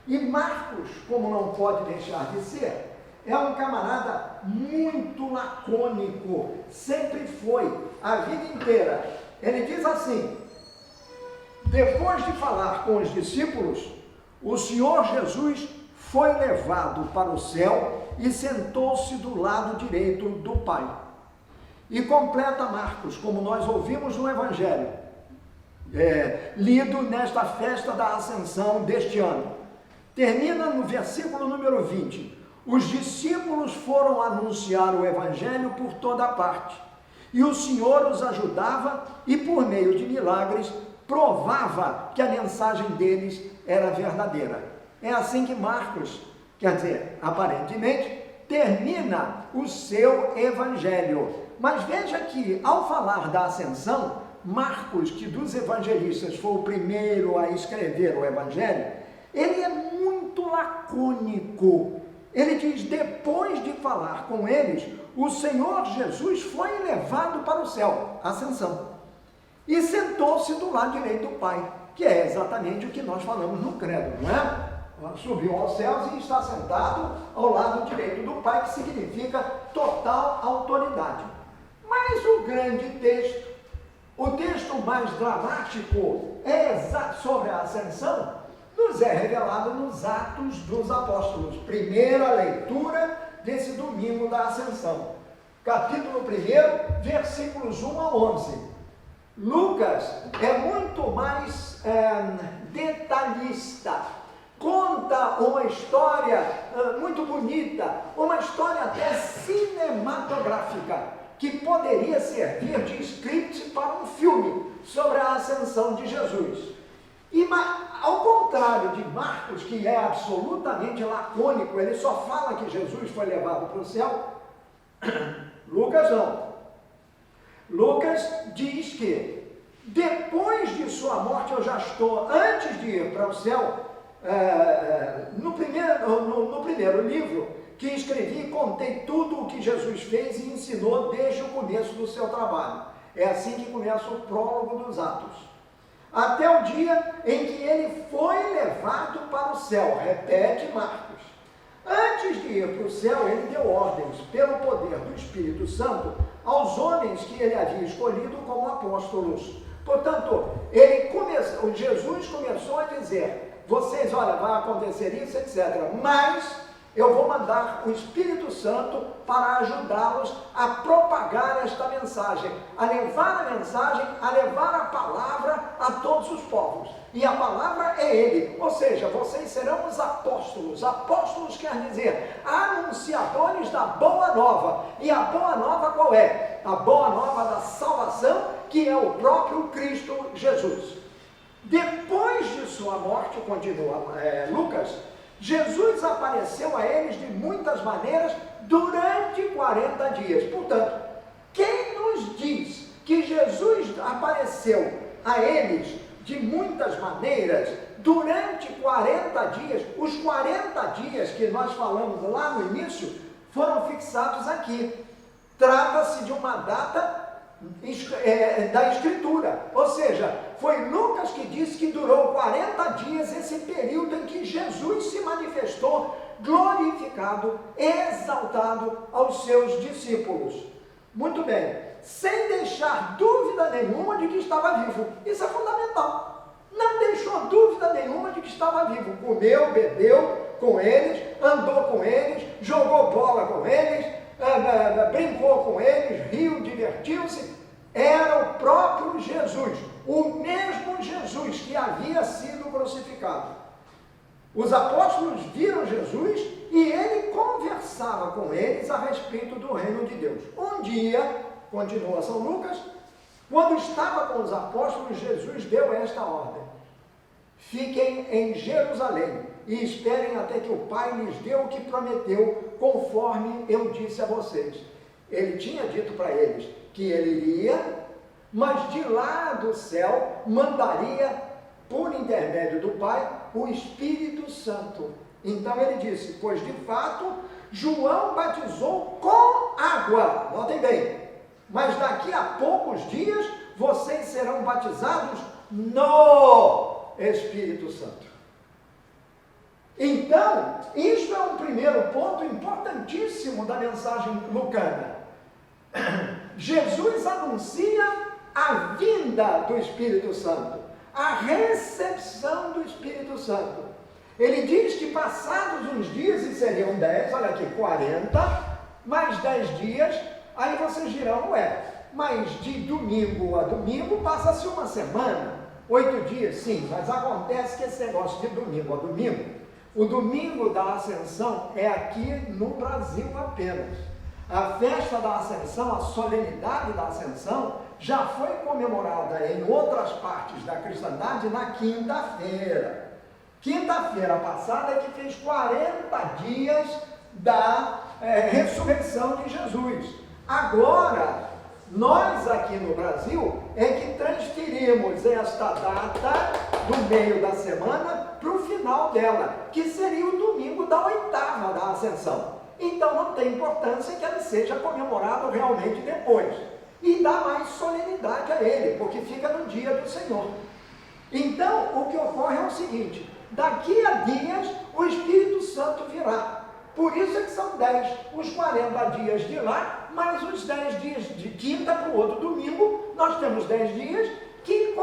E Marcos, como não pode deixar de ser, é um camarada muito lacônico, sempre foi, a vida inteira. Ele diz assim: depois de falar com os discípulos, o Senhor Jesus foi levado para o céu e sentou-se do lado direito do Pai. E completa Marcos, como nós ouvimos no Evangelho, lido nesta festa da Ascensão deste ano. Termina no versículo número 20. Os discípulos foram anunciar o Evangelho por toda parte, e o Senhor os ajudava e, por meio de milagres, provava que a mensagem deles era verdadeira. É assim que Marcos, quer dizer, aparentemente, termina o seu Evangelho. Mas veja que, ao falar da ascensão, Marcos, que dos evangelistas foi o primeiro a escrever o Evangelho, ele é muito lacônico. Ele diz: depois de falar com eles, o Senhor Jesus foi levado para o céu, ascensão, e sentou-se do lado direito do Pai, que é exatamente o que nós falamos no credo, não é? Subiu aos céus e está sentado ao lado direito do Pai, que significa total autoridade. Mas o grande texto, o texto mais dramático sobre a ascensão, nos é revelado nos Atos dos Apóstolos, primeira leitura desse domingo da Ascensão, capítulo 1, versículos 1 a 11. Lucas é muito mais detalhista, conta uma história muito bonita, uma história até cinematográfica, que poderia servir de script para um filme sobre a ascensão de Jesus. E ao contrário de Marcos, que é absolutamente lacônico, ele só fala que Jesus foi levado para o céu, Lucas não. Lucas diz que depois de sua morte eu já estou, antes de ir para o céu, no primeiro livro que escrevi, contei tudo o que Jesus fez e ensinou desde o começo do seu trabalho. É assim que começa o prólogo dos Atos. Até o dia em que ele foi levado para o céu, repete Marcos. Antes de ir para o céu, ele deu ordens, pelo poder do Espírito Santo, aos homens que ele havia escolhido como apóstolos. Portanto, Jesus começou a dizer, vocês, olha, vai acontecer isso, etc. Mas eu vou mandar o Espírito Santo para ajudá-los a propagar esta mensagem, a levar a mensagem, a levar a palavra a todos os povos. E a palavra é Ele, ou seja, vocês serão os apóstolos. Apóstolos quer dizer anunciadores da boa nova. E a boa nova qual é? A boa nova da salvação, que é o próprio Cristo Jesus. Depois de sua morte, continua Lucas, Jesus apareceu a eles de muitas maneiras durante 40 dias. Portanto, quem nos diz que Jesus apareceu a eles de muitas maneiras durante 40 dias, os 40 dias que nós falamos lá no início, foram fixados aqui. Trata-se de uma data da Escritura, ou seja, foi Lucas que disse que durou 40 dias esse período em que Jesus se manifestou glorificado, exaltado aos seus discípulos. Muito bem, sem deixar dúvida nenhuma de que estava vivo. Isso é fundamental. Não deixou dúvida nenhuma de que estava vivo. Comeu, bebeu com eles, andou com eles, jogou bola com eles, brincou com eles, riu, divertiu-se. Era o próprio Jesus, o mesmo Jesus que havia sido crucificado. Os apóstolos viram Jesus e ele conversava com eles a respeito do reino de Deus. Um dia, continua São Lucas, quando estava com os apóstolos, Jesus deu esta ordem: fiquem em Jerusalém e esperem até que o Pai lhes dê o que prometeu, conforme eu disse a vocês. Ele tinha dito para eles que ele iria, mas de lá do céu mandaria, por intermédio do Pai, o Espírito Santo. Então ele disse, pois de fato, João batizou com água, notem bem, mas daqui a poucos dias, vocês serão batizados no Espírito Santo. Então, isso é um primeiro ponto importantíssimo da mensagem lucana. Jesus anuncia a vinda do Espírito Santo, a recepção do Espírito Santo. Ele diz que passados uns dias, e seriam 10, olha aqui, 40, mais 10 dias, aí vocês dirão, mas de domingo a domingo passa-se uma semana, 8 dias, sim, mas acontece que esse negócio de domingo a domingo, o domingo da Ascensão é aqui no Brasil apenas. A festa da Ascensão, a solenidade da Ascensão, já foi comemorada em outras partes da cristandade na quinta-feira. Quinta-feira passada é que fez 40 dias da ressurreição de Jesus. Agora, nós aqui no Brasil é que transferimos esta data do meio da semana para o final dela, que seria o domingo da oitava da Ascensão. Então não tem importância que ele seja comemorado realmente depois. E dá mais solenidade a ele, porque fica no dia do Senhor. Então, o que ocorre é o seguinte, daqui a dias o Espírito Santo virá. Por isso é que são 10, os 40 dias de lá, mais os 10 dias de quinta para o outro domingo, nós temos 10 dias que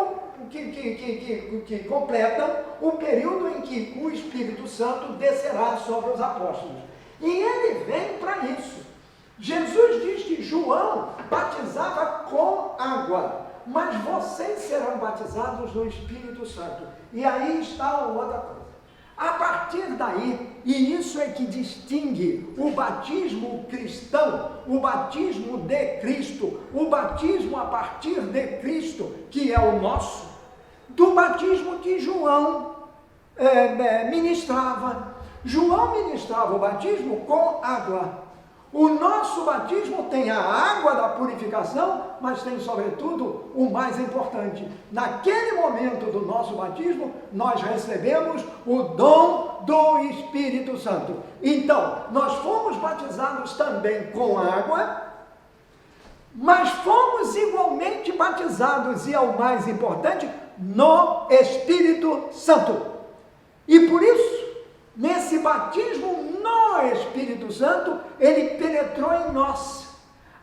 completam o período em que o Espírito Santo descerá sobre os apóstolos. E ele vem para isso. Jesus diz que João batizava com água, mas vocês serão batizados no Espírito Santo. E aí está a outra coisa. A partir daí, e isso é que distingue o batismo cristão, o batismo de Cristo, o batismo a partir de Cristo, que é o nosso, do batismo que João ministrava. João ministrava o batismo com água. O nosso batismo tem a água da purificação, mas tem, sobretudo, o mais importante. Naquele momento do nosso batismo, nós recebemos o dom do Espírito Santo. Então, nós fomos batizados também com água, mas fomos igualmente batizados, e é o mais importante, no Espírito Santo. E por isso, nesse batismo no Espírito Santo, ele penetrou em nós.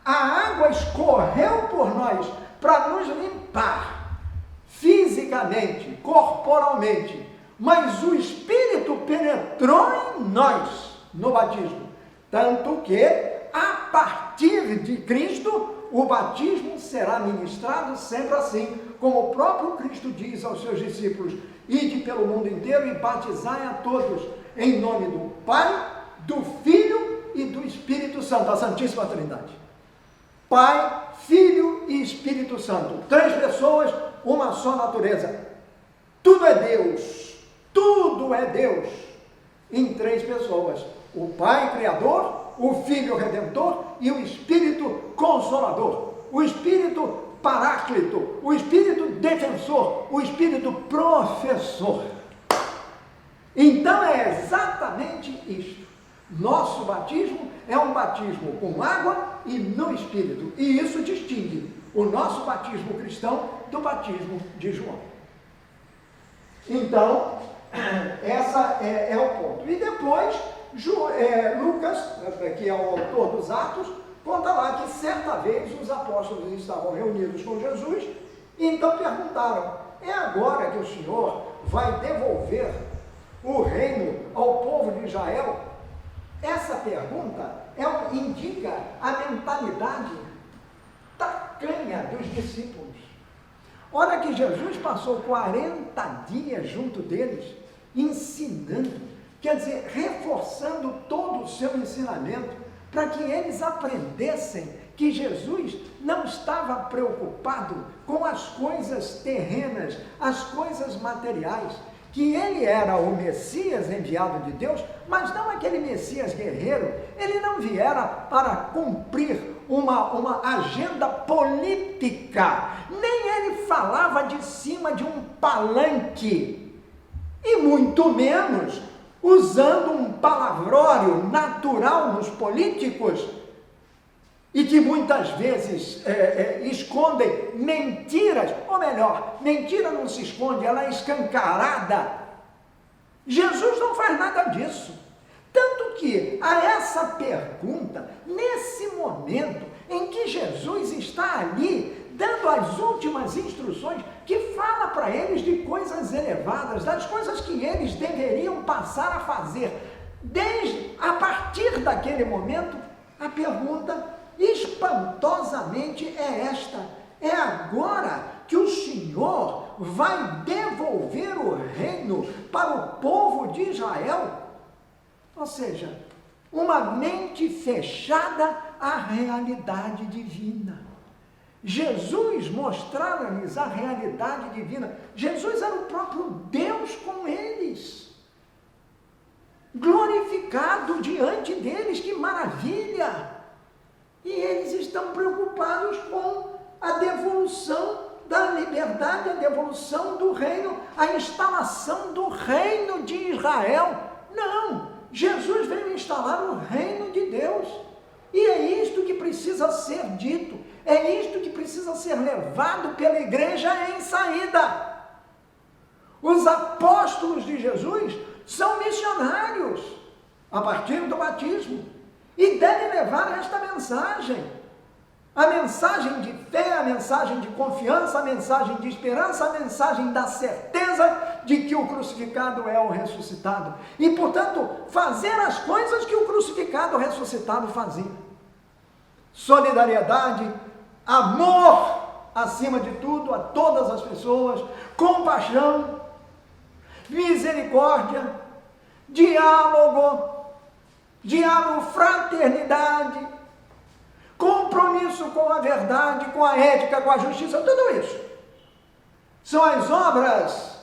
A água escorreu por nós para nos limpar fisicamente, corporalmente, mas o Espírito penetrou em nós no batismo. Tanto que, a partir de Cristo, o batismo será ministrado sempre assim, como o próprio Cristo diz aos seus discípulos: ide pelo mundo inteiro e batizai a todos, em nome do Pai, do Filho e do Espírito Santo, a Santíssima Trindade. Pai, Filho e Espírito Santo, 3 pessoas, uma só natureza. Tudo é Deus, em 3 pessoas: o Pai Criador, o Filho Redentor e o Espírito Consolador, o Espírito Paráclito, o Espírito Defensor, o Espírito Professor. Então é exatamente isto. Nosso batismo é um batismo com água e no Espírito, e isso distingue o nosso batismo cristão do batismo de João. Então, essa é o ponto. E depois, Lucas, que é o autor dos Atos, conta lá que certa vez os apóstolos estavam reunidos com Jesus e então perguntaram: é agora que o Senhor vai devolver o reino ao povo de Israel? Essa pergunta indica a mentalidade tacanha dos discípulos. Ora que Jesus passou 40 dias junto deles, ensinando, quer dizer, reforçando todo o seu ensinamento, para que eles aprendessem que Jesus não estava preocupado com as coisas terrenas, as coisas materiais, que ele era o Messias enviado de Deus, mas não aquele Messias guerreiro. Ele não viera para cumprir uma agenda política, nem ele falava de cima de um palanque, e muito menos usando um palavrório natural nos políticos, e que muitas vezes escondem mentiras, ou melhor, mentira não se esconde, ela é escancarada. Jesus não faz nada disso. Tanto que a essa pergunta, nesse momento em que Jesus está ali, dando as últimas instruções, que fala para eles de coisas elevadas, das coisas que eles deveriam passar a fazer, a partir daquele momento, a pergunta espantosamente é esta: é agora que o Senhor vai devolver o reino para o povo de Israel? Ou seja, uma mente fechada à realidade divina. Jesus mostrava-lhes a realidade divina. Jesus era o próprio Deus com eles, glorificado diante deles. Que maravilha! E eles estão preocupados com a devolução da liberdade, a devolução do reino, a instalação do reino de Israel. Não! Jesus veio instalar o reino de Deus. E é isto que precisa ser dito, é isto que precisa ser levado pela igreja em saída. Os apóstolos de Jesus são missionários a partir do batismo e devem levar esta mensagem. A mensagem de fé, a mensagem de confiança, a mensagem de esperança, a mensagem da certeza de que o crucificado é o ressuscitado. E, portanto, fazer as coisas que o crucificado ressuscitado fazia. Solidariedade, amor, acima de tudo, a todas as pessoas, compaixão, misericórdia, diálogo, fraternidade, compromisso com a verdade, com a ética, com a justiça, tudo isso são as obras,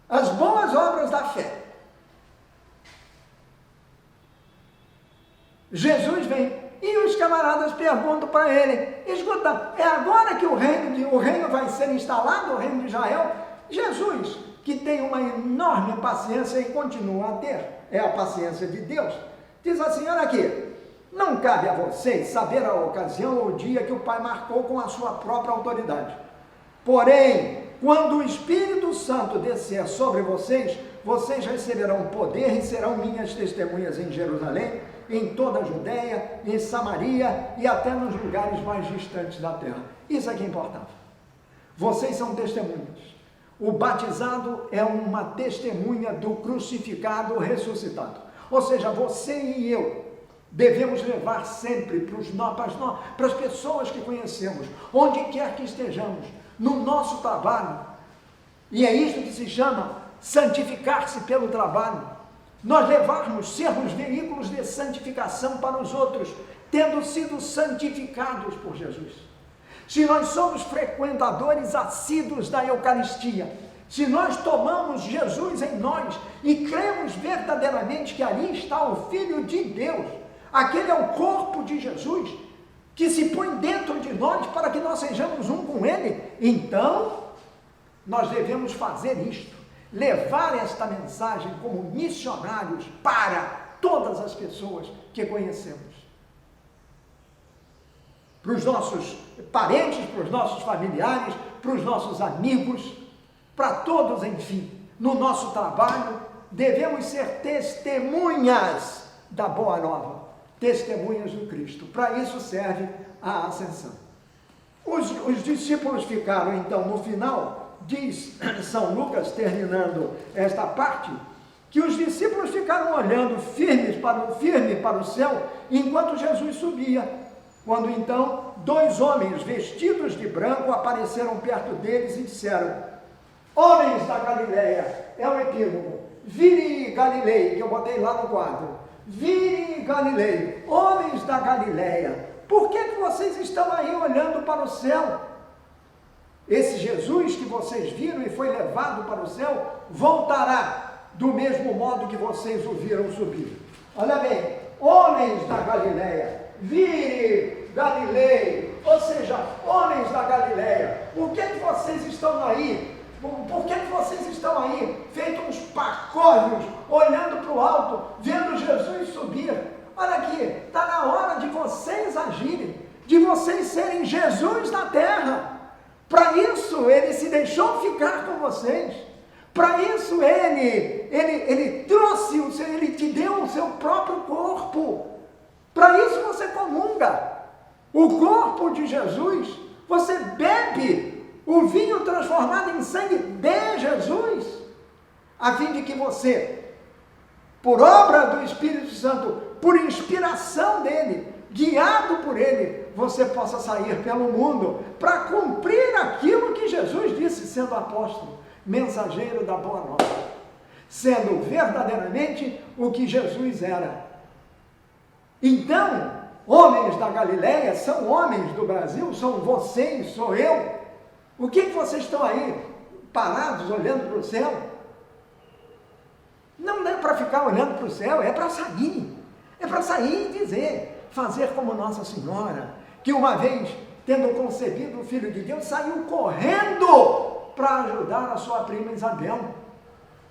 as boas obras da fé. Jesus vem E os camaradas perguntam para ele: escuta, é agora que o reino vai ser instalado, o reino de Israel? Jesus, que tem uma enorme paciência e continua a ter, é a paciência de Deus, diz assim: olha aqui, não cabe a vocês saber a ocasião ou o dia que o Pai marcou com a sua própria autoridade. Porém, quando o Espírito Santo descer sobre vocês, vocês receberão poder e serão minhas testemunhas em Jerusalém, em toda a Judéia, em Samaria e até nos lugares mais distantes da terra. Isso é que importava. Vocês são testemunhas. O batizado é uma testemunha do crucificado ressuscitado. Ou seja, você e eu devemos levar sempre para as pessoas que conhecemos, onde quer que estejamos, no nosso trabalho, e é isso que se chama santificar-se pelo trabalho, nós sermos veículos de santificação para os outros, tendo sido santificados por Jesus. Se nós somos frequentadores assíduos da Eucaristia, se nós tomamos Jesus em nós e cremos verdadeiramente que ali está o Filho de Deus, aquele é o corpo de Jesus, que se põe dentro de nós para que nós sejamos um com Ele, então nós devemos fazer isto, levar esta mensagem como missionários para todas as pessoas que conhecemos. Para os nossos parentes, para os nossos familiares, para os nossos amigos, para todos, enfim, no nosso trabalho, devemos ser testemunhas da Boa Nova, testemunhas do Cristo. Para isso serve a ascensão. Os discípulos ficaram, então, no final, diz São Lucas, terminando esta parte, que os discípulos ficaram olhando firme para o céu, enquanto Jesus subia. Quando então, 2 homens vestidos de branco apareceram perto deles e disseram: homens da Galileia, é um epílogo, vire Galilei, que eu botei lá no quadro, vire Galilei, homens da Galileia, por que vocês estão aí olhando para o céu? Esse Jesus que vocês viram e foi levado para o céu, voltará do mesmo modo que vocês o viram subir. Olha bem, homens da Galileia, vire Galilei, ou seja, homens da Galileia, por que vocês estão aí? Por que vocês estão aí, feitos uns pacóvios, olhando para o alto, vendo Jesus subir? Olha aqui, está na hora de vocês agirem, de vocês serem Jesus na terra. Para isso, Ele se deixou ficar com vocês. Para isso, Ele trouxe, Ele te deu o seu próprio corpo. Para isso você comunga. O corpo de Jesus, você bebe o vinho transformado em sangue de Jesus, a fim de que você, por obra do Espírito Santo, por inspiração dele, guiado por ele, você possa sair pelo mundo para cumprir aquilo que Jesus disse, sendo apóstolo, mensageiro da Boa Nova, sendo verdadeiramente o que Jesus era. Então, homens da Galileia são homens do Brasil, são vocês, sou eu. O que vocês estão aí parados olhando para o céu? Não é para ficar olhando para o céu, é para sair. É para sair e dizer, fazer como Nossa Senhora, que uma vez, tendo concebido o Filho de Deus, saiu correndo para ajudar a sua prima Isabel,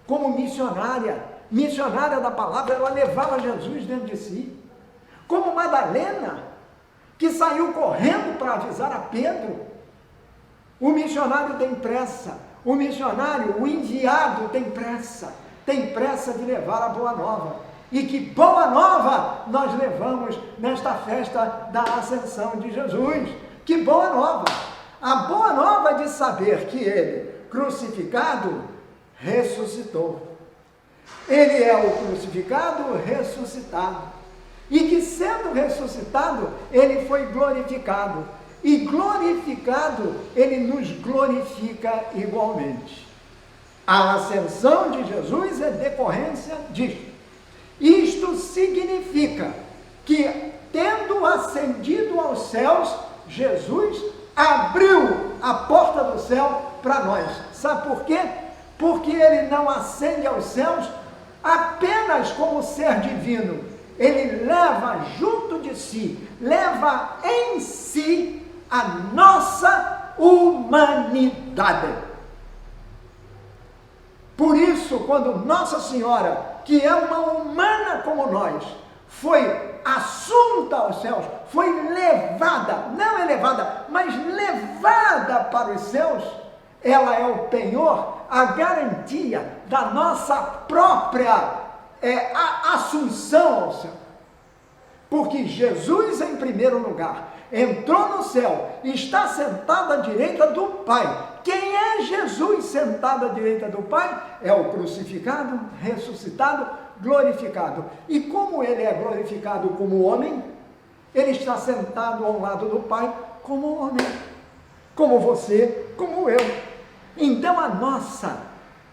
como missionária da palavra, ela levava Jesus dentro de si. Como Madalena, que saiu correndo para avisar a Pedro. O missionário tem pressa, o missionário, o enviado tem pressa de levar a Boa Nova. E que Boa Nova nós levamos nesta festa da Ascensão de Jesus. Que Boa Nova! A Boa Nova de saber que Ele, crucificado, ressuscitou. Ele é o crucificado ressuscitado. E que sendo ressuscitado, Ele foi glorificado. E glorificado, Ele nos glorifica igualmente. A ascensão de Jesus é decorrência disto. Isto significa que, tendo ascendido aos céus, Jesus abriu a porta do céu para nós. Sabe por quê? Porque Ele não ascende aos céus apenas como ser divino. ele leva junto de si, leva em si a nossa humanidade. Por isso, quando Nossa Senhora, que é uma humana como nós, foi assunta aos céus, foi levada, não elevada, mas levada para os céus, ela é o penhor, a garantia da nossa própria assunção ao céu. Porque Jesus, em primeiro lugar, entrou no céu e está sentado à direita do Pai. Quem é Jesus sentado à direita do Pai? É o crucificado, ressuscitado, glorificado. E como ele é glorificado como homem, ele está sentado ao lado do Pai como homem, como você, como eu. Então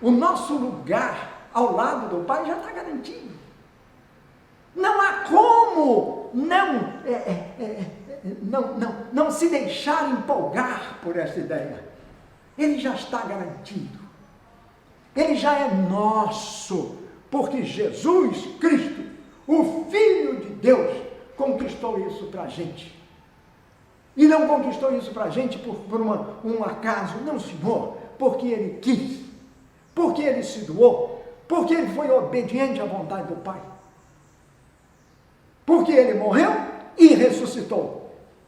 o nosso lugar ao lado do Pai já está garantido. Não há como não se deixar empolgar por essa ideia. Ele já está garantido. Ele já é nosso, porque Jesus Cristo, o Filho de Deus, conquistou isso para a gente. E não conquistou isso para a gente por um acaso, não, Senhor, porque Ele quis, porque Ele se doou, porque Ele foi obediente à vontade do Pai. Porque Ele morreu e ressuscitou.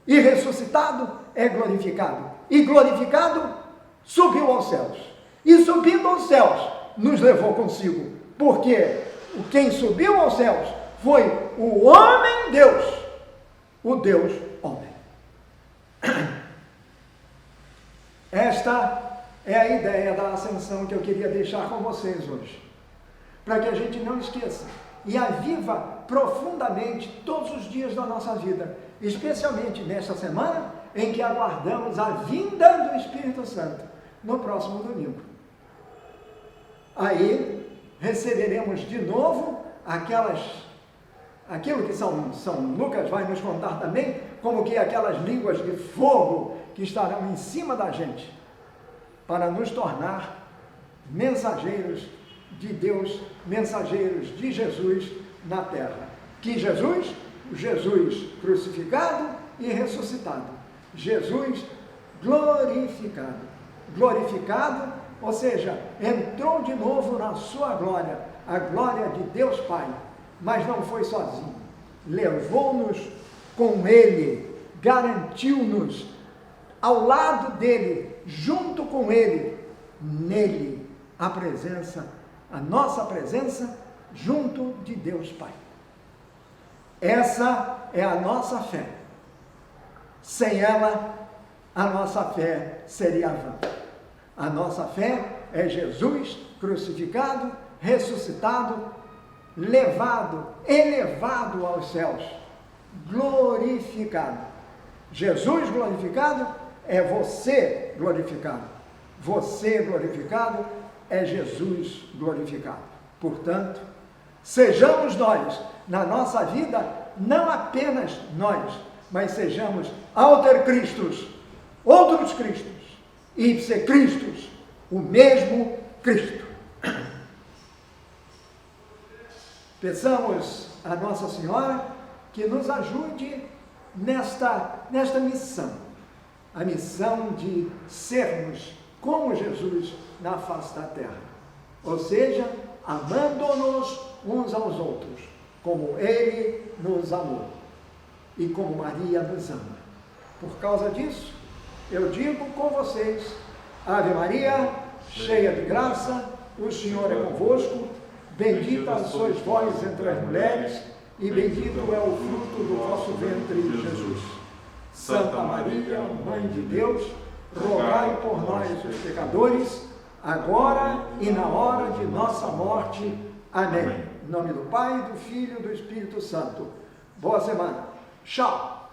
E ressuscitado é glorificado. E glorificado subiu aos céus. E subindo aos céus nos levou consigo. Porque quem subiu aos céus foi o homem Deus. O Deus homem. Esta é a ideia da ascensão que eu queria deixar com vocês hoje. Para que a gente não esqueça. E a viva profundamente todos os dias da nossa vida, especialmente nesta semana em que aguardamos a vinda do Espírito Santo, no próximo domingo. Aí receberemos de novo aquilo que São Lucas vai nos contar também, como que aquelas línguas de fogo que estarão em cima da gente, para nos tornar mensageiros de Deus, mensageiros de Jesus na terra. Que Jesus crucificado e ressuscitado, Jesus glorificado, ou seja, entrou de novo na sua glória, a glória de Deus Pai, mas não foi sozinho, levou-nos com Ele, garantiu-nos ao lado dele, junto com Ele, nele, a nossa presença junto de Deus Pai. Essa é a nossa fé. Sem ela, a nossa fé seria vã. A nossa fé é Jesus crucificado, ressuscitado, elevado aos céus, glorificado. Jesus glorificado é você glorificado. Você glorificado é Jesus glorificado. Portanto, sejamos nós, na nossa vida, não apenas nós, mas sejamos alter Cristos, outros Cristos, ipse Christus, o mesmo Cristo. Peçamos a Nossa Senhora que nos ajude nesta missão, a missão de sermos como Jesus na face da terra, ou seja, amando-nos uns aos outros, como Ele nos amou e como Maria nos ama. Por causa disso, eu digo com vocês, Ave Maria, cheia de graça, o Senhor é convosco, bendita sois vós entre as mulheres, e bendito é o fruto do vosso ventre, Jesus. Santa Maria, Mãe de Deus, rogai por nós, os pecadores, agora e na hora de nossa morte. Amém. Em nome do Pai, do Filho e do Espírito Santo. Boa semana. Tchau.